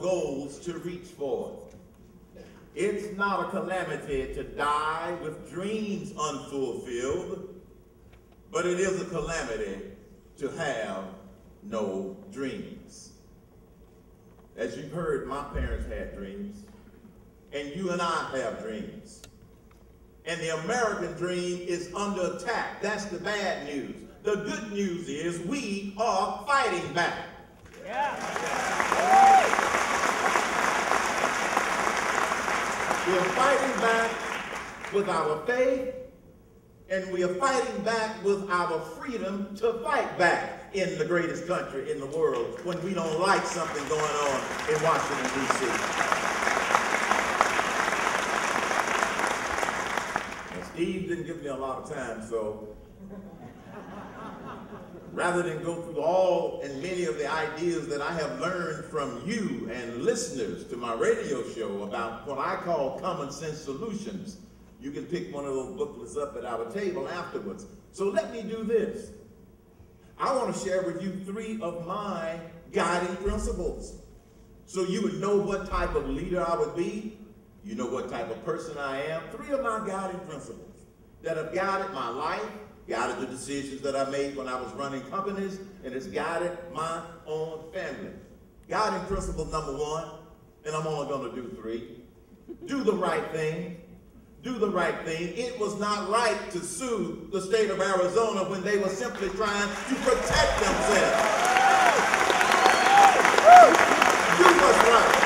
goals to reach for. It's not a calamity to die with dreams unfulfilled, but it is a calamity to have no dreams. As you've heard, my parents had dreams, and you and I have dreams. And the American dream is under attack. That's the bad news. The good news is we are fighting back. Yeah. We're fighting back with our faith, and we are fighting back with our freedom to fight back in the greatest country in the world when we don't like something going on in Washington, D.C. Steve didn't give me a lot of time, so rather than go through all and many of the ideas that I have learned from you and listeners to my radio show about what I call common sense solutions, you can pick one of those booklets up at our table afterwards. So let me do this. I want to share with you 3 of my guiding principles so you would know what type of leader I would be. You know what type of person I am. 3 of my guiding principles that have guided my life, guided the decisions that I made when I was running companies, and it's guided my own family. Guiding principle number 1, and I'm only going to do 3. Do the right thing. Do the right thing. It was not right to sue the state of Arizona when they were simply trying to protect themselves. Do what's right.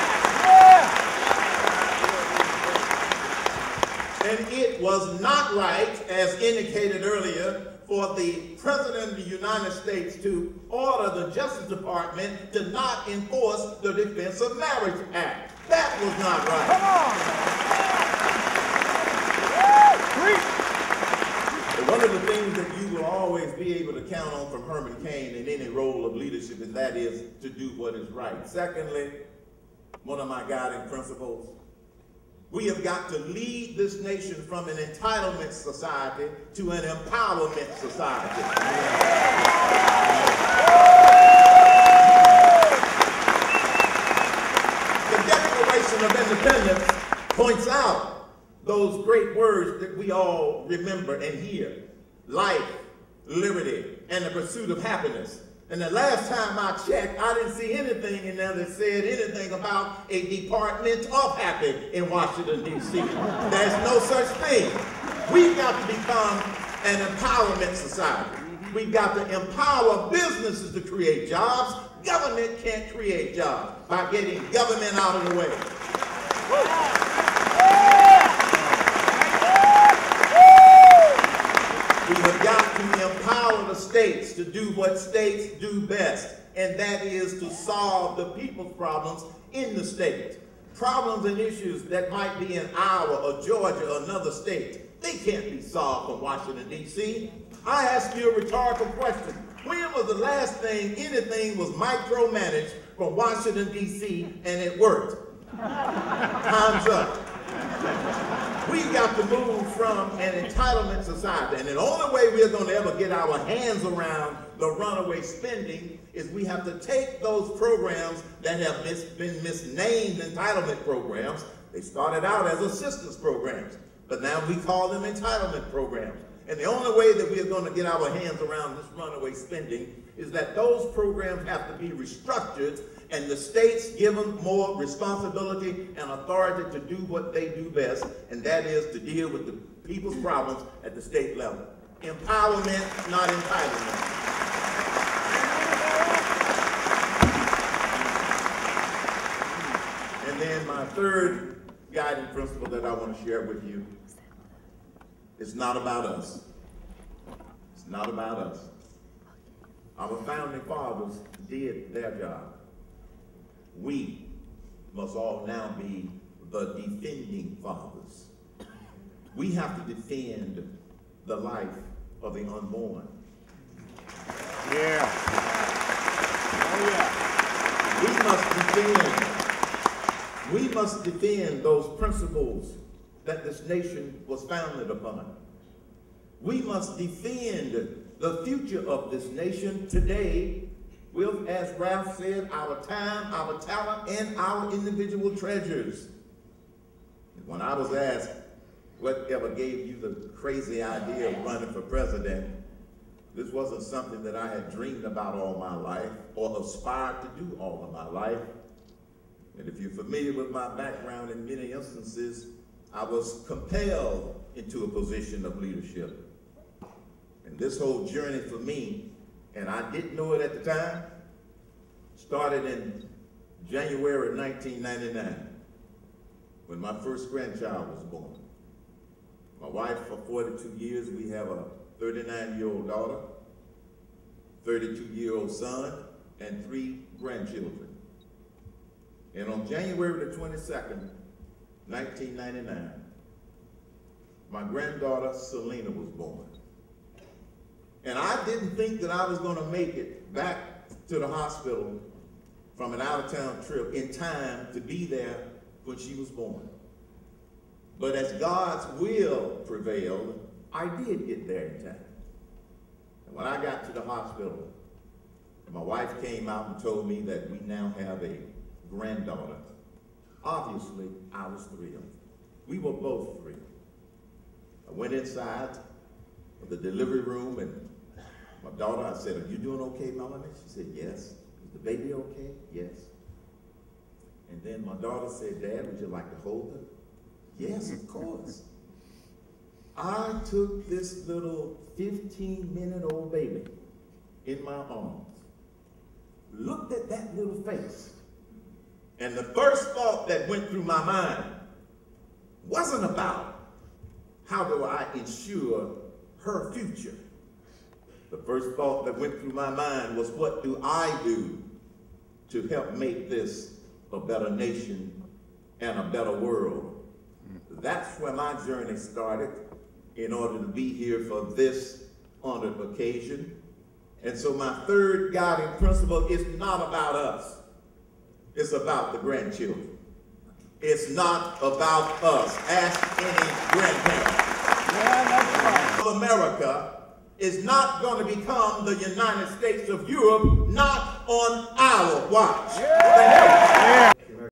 And it was not right, as indicated earlier, for the President of the United States to order the Justice Department to not enforce the Defense of Marriage Act. That was not right. Come on! One of the things that you will always be able to count on from Herman Cain in any role of leadership, and that is to do what is right. Secondly, one of my guiding principles, we have got to lead this nation from an entitlement society to an empowerment society. The Declaration of Independence points out those great words that we all remember and hear: life, liberty, and the pursuit of happiness. And the last time I checked, I didn't see anything in there that said anything about a Department of Happy in Washington, D.C. There's no such thing. We've got to become an empowerment society. We've got to empower businesses to create jobs. Government can't create jobs by getting government out of the way. We have got to empower the states to do what states do best, and that is to solve the people's problems in the state. Problems and issues that might be in Iowa or Georgia or another state, they can't be solved from Washington, D.C. I ask you a rhetorical question. When was the last thing anything was micromanaged from Washington, D.C. and it worked? Time's up. We've got to move from an entitlement society, and the only way we're going to ever get our hands around the runaway spending is we have to take those programs that have been misnamed entitlement programs. They started out as assistance programs, but now we call them entitlement programs. And the only way that we're going to get our hands around this runaway spending is that those programs have to be restructured and the states given more responsibility and authority to do what they do best, and that is to deal with the people's problems at the state level. Empowerment, not entitlement. And then my third guiding principle that I want to share with you, it's not about us. It's not about us. Our founding fathers did their job. We must all now be the defending fathers. We have to defend the life of the unborn. Yeah. Oh yeah. We must defend those principles that this nation was founded upon. We must defend the future of this nation today with, as Ralph said, our time, our talent, and our individual treasures. And when I was asked, whatever gave you the crazy idea of running for president, this wasn't something that I had dreamed about all my life or aspired to do all of my life. And if you're familiar with my background, in many instances, I was compelled into a position of leadership. And this whole journey for me, and I didn't know it at the time, started in January 1999, when my first grandchild was born. My wife, for 42 years, we have a 39-year-old daughter, 32-year-old son, and 3 grandchildren. And on January the 22nd, 1999, my granddaughter Selena was born. And I didn't think that I was going to make it back to the hospital from an out-of-town trip in time to be there when she was born. But as God's will prevailed, I did get there in time. And when I got to the hospital, my wife came out and told me that we now have a granddaughter. Obviously, I was thrilled. We were both thrilled. I went inside the delivery room, and my daughter, I said, "Are you doing okay, Melanie?" She said, "Yes." "Is the baby okay?" "Yes." And then my daughter said, "Dad, would you like to hold her?" "Yes, of course." I took this little 15-minute-old baby in my arms, looked at that little face, and the first thought that went through my mind wasn't about how do I ensure her future. The first thought that went through my mind was, what do I do to help make this a better nation and a better world? That's where my journey started in order to be here for this honored occasion. And so my third guiding principle is not about us. It's about the grandchildren. It's not about us. Ask any grandparent. Yeah, that's right. America is not going to become the United States of Europe, not on our watch. Yeah.